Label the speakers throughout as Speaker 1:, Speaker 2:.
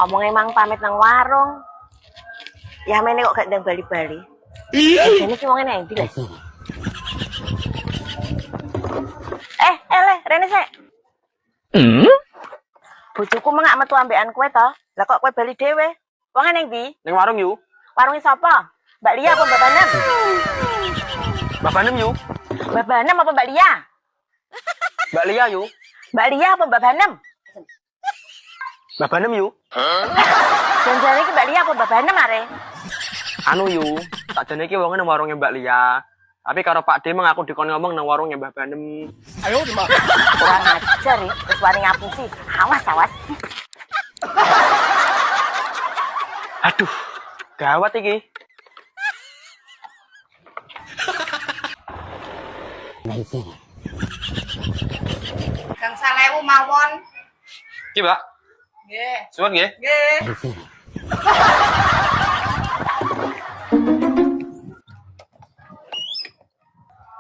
Speaker 1: Omong emang pamit nang warung. Ya mene kok gak ndang bali-bali. Jane ki wong endi lho. Rene sik. Bojoku mengak metu ambekan kowe to. Lah kok kowe bali dhewe? Wong ning ndi?
Speaker 2: Ning warung yu.
Speaker 1: Warunge sapa? Mbak Lia apa Mbak Banem?
Speaker 2: Mbak Banem yu.
Speaker 1: Mbak Banem apa Mbak Lia?
Speaker 2: Mbak Lia yu.
Speaker 1: Mbak Lia apa Mbak Banem?
Speaker 2: Mbak Banem yu.
Speaker 1: Janjane iki Mbak Lia apa Mbak Banem are?
Speaker 2: Anu yu, sakjane iki wonge nang warunge Mbak Lia. Tapi karo Pak D mang aku dikon ngomong nang warungnya Mbah Banem.
Speaker 3: Ayo, Mak.
Speaker 1: Kurang ajar ya, terus wani ngapusi. Awas.
Speaker 2: Aduh, gawat iki.
Speaker 4: Kang Salewu mawon.
Speaker 2: Iki, Mbak.
Speaker 4: Nggih.
Speaker 2: Suwun nggih.
Speaker 4: Nggih.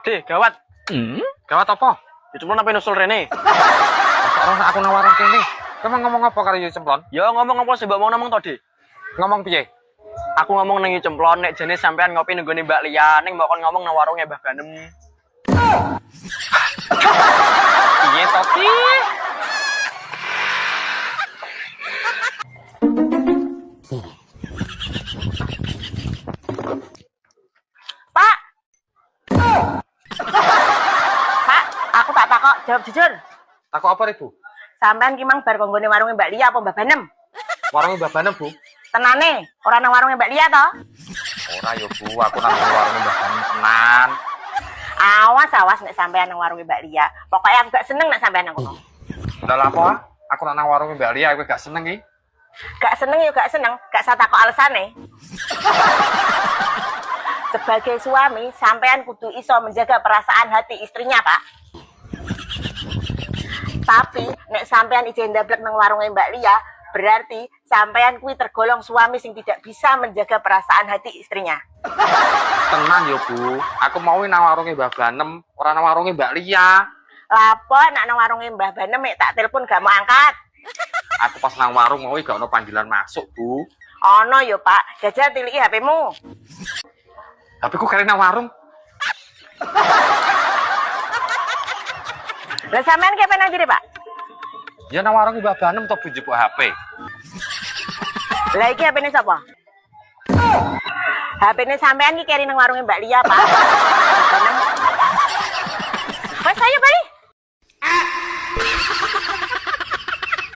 Speaker 2: Deh, gawat. Gawat apa? Dicemplon apa nusul Rene?
Speaker 3: Orang aku nang warung kene. Kamu ngomong apa karo Yu Cemplon?
Speaker 2: Ya ngomong apa sih Mbak mau ngomong to, Dik?
Speaker 3: Ngomong piye?
Speaker 2: Aku ngomong nang Yu Cemplon nek jane sampean ngopi nang gone Mbak Lia, ning mau kon ngomong nang warungnya Mbah Banem.
Speaker 3: Piye to ki?
Speaker 1: Pak, aku tak takok, jawab jujur.
Speaker 3: Takok apa, Ibu?
Speaker 1: Sampean ki mang bar konggone warunge Mbak Lia apa Mbah Banem?
Speaker 3: Warung Mbah Banem, Bu.
Speaker 1: Tenane, ora nang warunge Mbak Lia to?
Speaker 3: Ora yo, Bu. Aku nang warung Mbah Banem tenan.
Speaker 1: Awas nek sampean nang warunge Mbak Lia. Pokoknya aku gak seneng nek sampean nang kono.
Speaker 3: Lah lha apa? Aku nang warung Mbak Lia, aku gak seneng iki.
Speaker 1: Gak seneng yo gak seneng, gak usah takok alasane. Sebagai suami, sampean kudu iso menjaga perasaan hati istrinya, Pak. Tapi, nek sampean ijen ndablek nang warunge Mbak Lia, berarti sampean kuwi tergolong suami sing tidak bisa menjaga perasaan hati istrinya.
Speaker 3: Tenan yo, Bu. Aku mau nang warunge Mbah Banem, ora nang warunge Mbak Lia.
Speaker 1: Lapo nek nang warunge Mbah Banem mek tak telepon gak mau angkat.
Speaker 3: Aku pas nang warung mau gak ono panggilan masuk, Bu.
Speaker 1: Ono yo, Pak. Jajal tiliki HP-mu.
Speaker 3: Tapi kok kare nang warung?
Speaker 1: Lah sampean kepen nang ndi, Pak?
Speaker 3: Ya nang warung Mbah Banem to Bu jebuk HP.
Speaker 1: Lah iki HP-ne sapa? HP-ne sampean iki keri nang warunge Mbak Lia, Pak. Wes ayo balik.